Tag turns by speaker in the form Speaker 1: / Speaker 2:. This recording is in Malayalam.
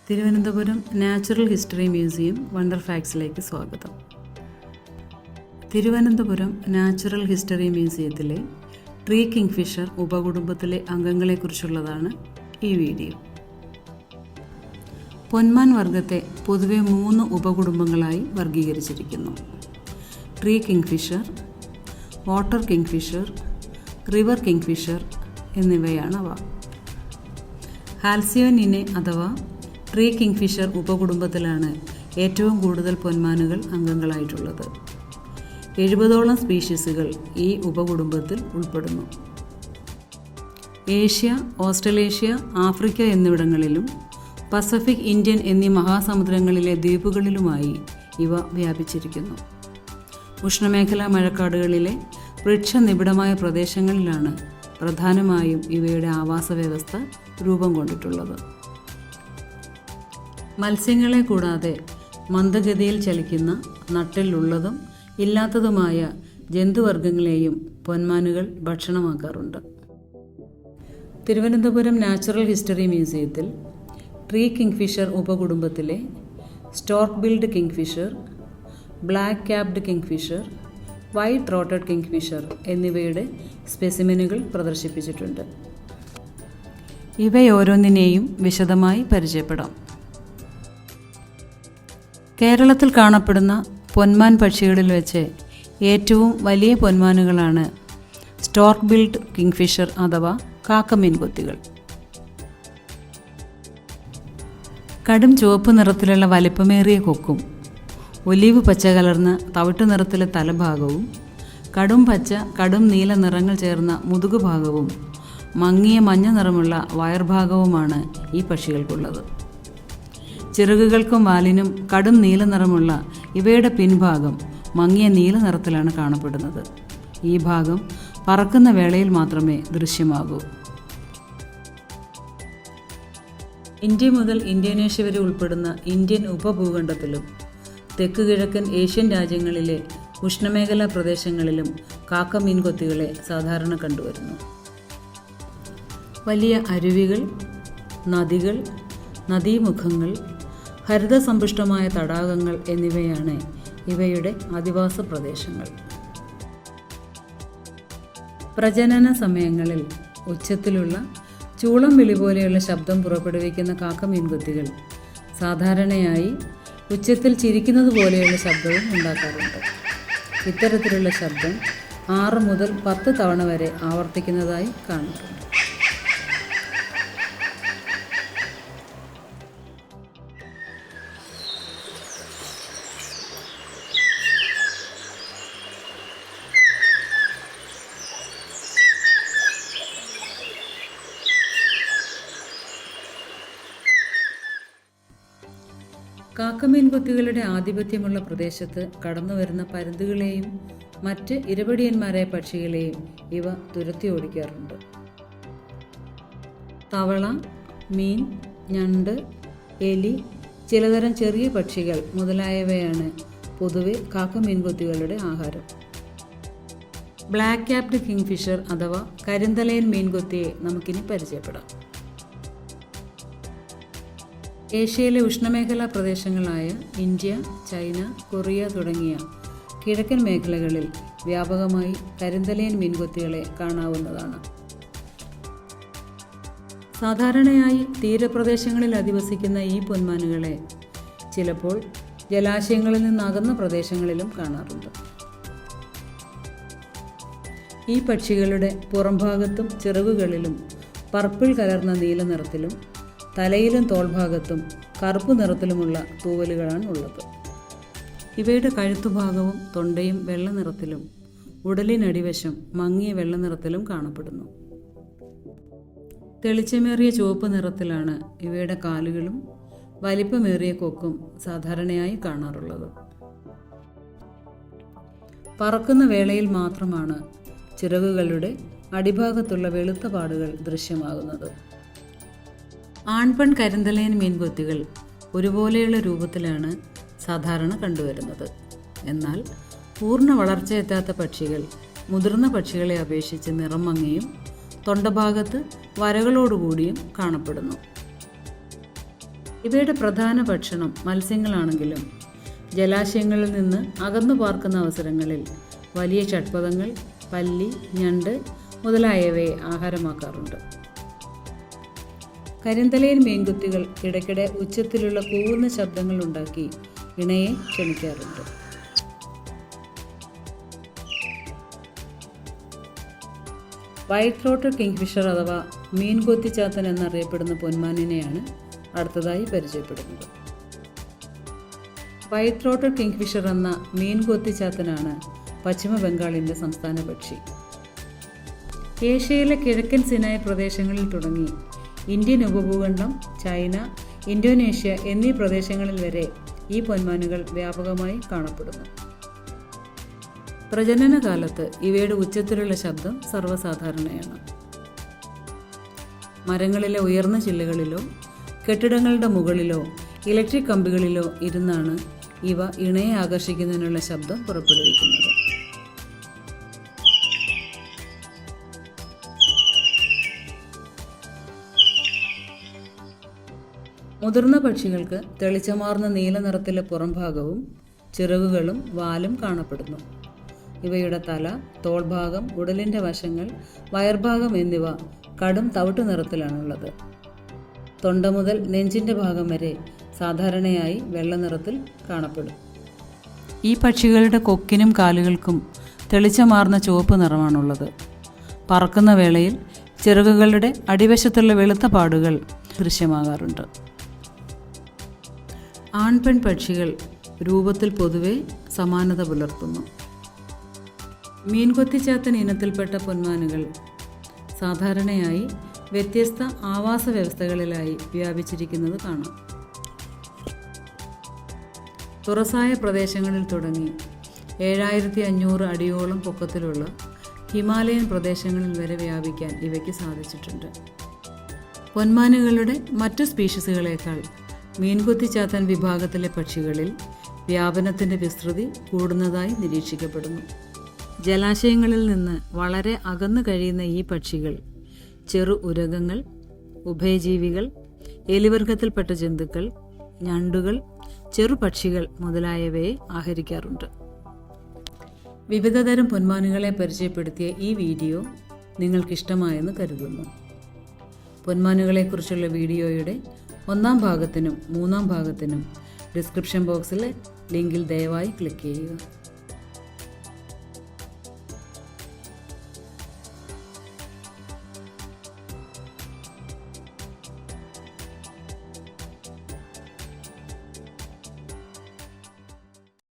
Speaker 1: Thiruvananthapuram natural history museum wonder ഫാക്ട്സിലേക്ക് സ്വാഗതം. തിരുവനന്തപുരം നാച്ചുറൽ ഹിസ്റ്ററി മ്യൂസിയത്തിലെ ട്രീ കിങ്ഫിഷർ ഉപകുടുംബത്തിലെ അംഗങ്ങളെക്കുറിച്ചുള്ളതാണ് ഈ വീഡിയോ. പൊന്മാൻ വർഗത്തെ പൊതുവെ 3 ഉപകുടുംബങ്ങളായി വർഗീകരിച്ചിരിക്കുന്നു. Tree kingfisher, water kingfisher, river kingfisher എന്നിവയാണവ. ഹാൽസിയോനിനെ അഥവാ ട്രീ കിങ്ഫിഷർ ഉപകുടുംബത്തിലാണ് ഏറ്റവും കൂടുതൽ പൊന്മാനുകൾ അംഗങ്ങളായിട്ടുള്ളത്. 70ഓളം സ്പീഷീസുകൾ ഈ ഉപകുടുംബത്തിൽ ഉൾപ്പെടുന്നു. ഏഷ്യ, ഓസ്ട്രലേഷ്യ, ആഫ്രിക്ക എന്നിവിടങ്ങളിലും പസഫിക്, ഇന്ത്യൻ എന്നീ മഹാസമുദ്രങ്ങളിലെ ദ്വീപുകളിലുമായി ഇവ വ്യാപിച്ചിരിക്കുന്നു. ഉഷ്ണമേഖലാ മഴക്കാടുകളിലെ വൃക്ഷനിബിഡമായ പ്രദേശങ്ങളിലാണ് പ്രധാനമായും ഇവയുടെ ആവാസ വ്യവസ്ഥ രൂപം കൊണ്ടിട്ടുള്ളത്. മത്സ്യങ്ങളെ കൂടാതെ മന്ദഗതിയിൽ ചലിക്കുന്ന നട്ടെല്ലുള്ളതും ഇല്ലാത്തതുമായ ജന്തുവർഗ്ഗങ്ങളെയും പൊന്മാനുകൾ ഭക്ഷണമാക്കാറുണ്ട്. തിരുവനന്തപുരം നാച്ചുറൽ ഹിസ്റ്ററി മ്യൂസിയത്തിൽ ട്രീ കിങ്ഫിഷർ ഉപകുടുംബത്തിലെ stork billed kingfisher, black capped kingfisher, white throated kingfisher എന്നിവയുടെ സ്പെസിമെനുകൾ പ്രദർശിപ്പിച്ചിട്ടുണ്ട്. ഇവയോരോന്നിനെയും വിശദമായി പരിചയപ്പെടാം. കേരളത്തിൽ കാണപ്പെടുന്ന പൊന്മാൻ പക്ഷികളിൽ വെച്ച് ഏറ്റവും വലിയ പൊന്മാനുകളാണ് സ്റ്റോർക്ക് ബിൽഡ് കിങ്ഫിഷർ അഥവാ കാക്കമീൻകൊത്തികൾ. കടും ചുവപ്പ് നിറത്തിലുള്ള വലിപ്പമേറിയ കൊക്കും ഒലീവ് പച്ച കലർന്ന തവിട്ട് നിറത്തിലെ തലഭാഗവും കടും പച്ച, കടും നീല നിറങ്ങൾ ചേർന്ന മുതുകുഭാഗവും മങ്ങിയ മഞ്ഞ നിറമുള്ള വയർഭാഗവുമാണ് ഈ പക്ഷികൾക്കുള്ളത്. ചിറകുകൾക്കും വാലിനും കടും നീല നിറമുള്ള ഇവയുടെ പിൻഭാഗം മങ്ങിയ നീല നിറത്തിലാണ് കാണപ്പെടുന്നത്. ഈ ഭാഗം പറക്കുന്ന വേളയിൽ മാത്രമേ ദൃശ്യമാകൂ. ഇന്ത്യ മുതൽ ഇന്തോനേഷ്യ വരെ ഉൾപ്പെടുന്ന ഇന്ത്യൻ ഉപഭൂഖണ്ഡത്തിലും തെക്ക് കിഴക്കൻ ഏഷ്യൻ രാജ്യങ്ങളിലെ ഉഷ്ണമേഖലാ പ്രദേശങ്ങളിലും കാക്കമീൻകൊത്തികളെ സാധാരണ കണ്ടുവരുന്നു. വലിയ അരുവികൾ, നദികൾ, നദീമുഖങ്ങൾ, ഹരിതസമ്പുഷ്ടമായ തടാകങ്ങൾ എന്നിവയാണ് ഇവയുടെ അധിവാസ പ്രദേശങ്ങൾ. പ്രജനന സമയങ്ങളിൽ ഉച്ചത്തിലുള്ള ചൂളം വിളി പോലെയുള്ള ശബ്ദം പുറപ്പെടുവിക്കുന്ന കാക്കമീൻകൊത്തികൾ സാധാരണയായി ഉച്ചത്തിൽ ചിരിക്കുന്നത് പോലെയുള്ള ശബ്ദവും ഉണ്ടാക്കാറുണ്ട്. ഇത്തരത്തിലുള്ള ശബ്ദം 6 മുതൽ 10 തവണ വരെ ആവർത്തിക്കുന്നതായി കാണുന്നുണ്ട്. കാക്കമീൻകൊത്തികളുടെ ആധിപത്യമുള്ള പ്രദേശത്ത് കടന്നുവരുന്ന പരുന്തുകളെയും മറ്റ് ഇരപിടിയന്മാരായ പക്ഷികളെയും ഇവ തുരത്തി ഓടിക്കാറുണ്ട്. തവള, മീൻ, ഞണ്ട്, എലി, ചിലതരം ചെറിയ പക്ഷികൾ മുതലായവയാണ് പൊതുവെ കാക്കമീൻകൊത്തികളുടെ ആഹാരം. ബ്ലാക്ക് ക്യാപ്ഡ് കിങ്ഫിഷർ അഥവാ കരിന്തലയൻ മീൻകൊത്തിയെ നമുക്കിനി പരിചയപ്പെടാം. ഏഷ്യയിലെ ഉഷ്ണമേഖലാ പ്രദേശങ്ങളായ ഇന്ത്യ, ചൈന, കൊറിയ തുടങ്ങിയ കിഴക്കൻ മേഖലകളിൽ വ്യാപകമായി കരിന്തലയൻ മീൻകൊത്തികളെ കാണാവുന്നതാണ്. സാധാരണയായി തീരപ്രദേശങ്ങളിൽ അധിവസിക്കുന്ന ഈ പൊന്മാനുകളെ ചിലപ്പോൾ ജലാശയങ്ങളിൽ നിന്നകന്ന പ്രദേശങ്ങളിലും കാണാറുണ്ട്. ഈ പക്ഷികളുടെ പുറംഭാഗത്തും ചിറകുകളിലും പർപ്പിൾ കലർന്ന നീല നിറത്തിലും തലയിലും തോൾഭാഗത്തും കറുപ്പ് നിറത്തിലുമുള്ള തൂവലുകളാണ് ഉള്ളത്. ഇവയുടെ കഴുത്തുഭാഗവും തൊണ്ടയും വെള്ള നിറത്തിലും ഉടലിനടിവശം മങ്ങിയ വെള്ള നിറത്തിലും കാണപ്പെടുന്നു. തെളിച്ചമേറിയ ചുവപ്പ് നിറത്തിലാണ് ഇവയുടെ കാലുകളും വലിപ്പമേറിയ കൊക്കും സാധാരണയായി കാണാറുള്ളത്. പറക്കുന്ന വേളയിൽ മാത്രമാണ് ചിറകുകളുടെ അടിഭാഗത്തുള്ള വെളുത്ത പാടുകൾ ദൃശ്യമാകുന്നത്. ആൺപെൺ കരിന്തലയൻ മീൻകൊത്തികൾ ഒരുപോലെയുള്ള രൂപത്തിലാണ് സാധാരണ കണ്ടുവരുന്നത്. എന്നാൽ പൂർണ്ണ വളർച്ചയെത്താത്ത പക്ഷികൾ മുതിർന്ന പക്ഷികളെ അപേക്ഷിച്ച് നിറം മങ്ങിയും തൊണ്ടഭാഗത്ത് വരകളോടുകൂടിയും കാണപ്പെടുന്നു. ഇവയുടെ പ്രധാന ഭക്ഷണം മത്സ്യങ്ങളാണെങ്കിലും ജലാശയങ്ങളിൽ നിന്ന് അകന്നു പാർക്കുന്ന അവസരങ്ങളിൽ വലിയ ഷഡ്പദങ്ങൾ, പല്ലി, ഞണ്ട് മുതലായവയെ ആഹാരമാക്കാറുണ്ട്. കരിന്തലയൻ മീൻകുത്തികൾ ഇടയ്ക്കിടെ ഉച്ചത്തിലുള്ള കൂവുന്ന ശബ്ദങ്ങൾ ഉണ്ടാക്കി ഇണയെ ക്ഷണിക്കാറുണ്ട്. വൈറ്റ് ത്രോട്ടഡ് കിങ്ഫിഷർ അഥവാ മീൻകൊത്തിച്ചാത്തൻ എന്നറിയപ്പെടുന്ന പൊന്മാനിനെയാണ് അടുത്തതായി പരിചയപ്പെടുന്നത്. വൈറ്റ് ത്രോട്ടഡ് കിങ്ഫിഷർ എന്ന മീൻകൊത്തിച്ചാത്തനാണ് പശ്ചിമ ബംഗാളിൻ്റെ സംസ്ഥാന പക്ഷി. ഏഷ്യയിലെ കിഴക്കൻ സിനായ് പ്രദേശങ്ങളിൽ തുടങ്ങി ഇന്ത്യൻ ഉപഭൂഖണ്ഡം, ചൈന, ഇന്തോനേഷ്യ എന്നീ പ്രദേശങ്ങളിൽ വരെ ഈ പൊന്മാനുകൾ വ്യാപകമായി കാണപ്പെടുന്നു. പ്രജനനകാലത്ത് ഇവയുടെ ഉച്ചത്തിലുള്ള ശബ്ദം സർവ്വസാധാരണയാണ്. മരങ്ങളിലെ ഉയർന്ന ചില്ലകളിലോ കെട്ടിടങ്ങളുടെ മുകളിലോ ഇലക്ട്രിക് കമ്പികളിലോ ഇരുന്നാണ് ഇവ ഇണയെ ആകർഷിക്കുന്നതിനുള്ള ശബ്ദം പുറപ്പെടുവിക്കുന്നത്. മുതിർന്ന പക്ഷികൾക്ക് തെളിച്ചമാർന്ന നീല നിറത്തിലെ പുറംഭാഗവും ചിറകുകളും വാലും കാണപ്പെടുന്നു. ഇവയുടെ തല, തോൾഭാഗം, ഉടലിൻ്റെ വശങ്ങൾ, വയർഭാഗം എന്നിവ കടും തവിട്ട് നിറത്തിലാണുള്ളത്. തൊണ്ട മുതൽ നെഞ്ചിൻ്റെ ഭാഗം വരെ സാധാരണയായി വെള്ള നിറത്തിൽ കാണപ്പെടും. ഈ പക്ഷികളുടെ കൊക്കിനും കാലുകൾക്കും തെളിച്ചമാർന്ന ചുവപ്പ് നിറമാണുള്ളത്. പറക്കുന്ന വേളയിൽ ചിറകുകളുടെ അടിവശത്തുള്ള വെളുത്ത പാടുകൾ ദൃശ്യമാകാറുണ്ട്. ആൺപെൺ പക്ഷികൾ രൂപത്തിൽ പൊതുവെ സമാനത പുലർത്തുന്നു. മീൻകൊത്തിച്ചാത്തൻ ഇനത്തിൽപ്പെട്ട പൊന്മാനുകൾ സാധാരണയായി വ്യത്യസ്ത ആവാസ വ്യവസ്ഥകളിലായി വ്യാപിച്ചിരിക്കുന്നത് കാണാം. തുറസായ പ്രദേശങ്ങളിൽ തുടങ്ങി 7500 അടിയോളം പൊക്കത്തിലുള്ള ഹിമാലയൻ പ്രദേശങ്ങളിൽ വരെ വ്യാപിക്കാൻ ഇവയ്ക്ക് സാധിച്ചിട്ടുണ്ട്. പൊന്മാനുകളുടെ മറ്റു സ്പീഷീസുകളേക്കാൾ മീൻകൊത്തിച്ചാത്തൻ വിഭാഗത്തിലെ പക്ഷികളിൽ വ്യാപനത്തിൻ്റെ വിസ്തൃതി കൂടുന്നതായി നിരീക്ഷിക്കപ്പെടുന്നു. ജലാശയങ്ങളിൽ നിന്ന് വളരെ അകന്നു കഴിയുന്ന ഈ പക്ഷികൾ ചെറു ഉരഗങ്ങൾ, ഉഭയജീവികൾ, എലിവർഗത്തിൽപ്പെട്ട ജന്തുക്കൾ, ഞണ്ടുകൾ, ചെറുപക്ഷികൾ മുതലായവയെ ആഹരിക്കാറുണ്ട്. വിവിധതരം പൊന്മാനുകളെ പരിചയപ്പെടുത്തിയ ഈ വീഡിയോ നിങ്ങൾക്കിഷ്ടമായെന്ന് കരുതുന്നു. പൊന്മാനുകളെക്കുറിച്ചുള്ള വീഡിയോയുടെ 1ാം ഭാഗത്തിനും 3ാം ഭാഗത്തിനും ഡിസ്ക്രിപ്ഷൻ ബോക്സിലെ ലിങ്കിൽ ദയവായി ക്ലിക്ക് ചെയ്യുക.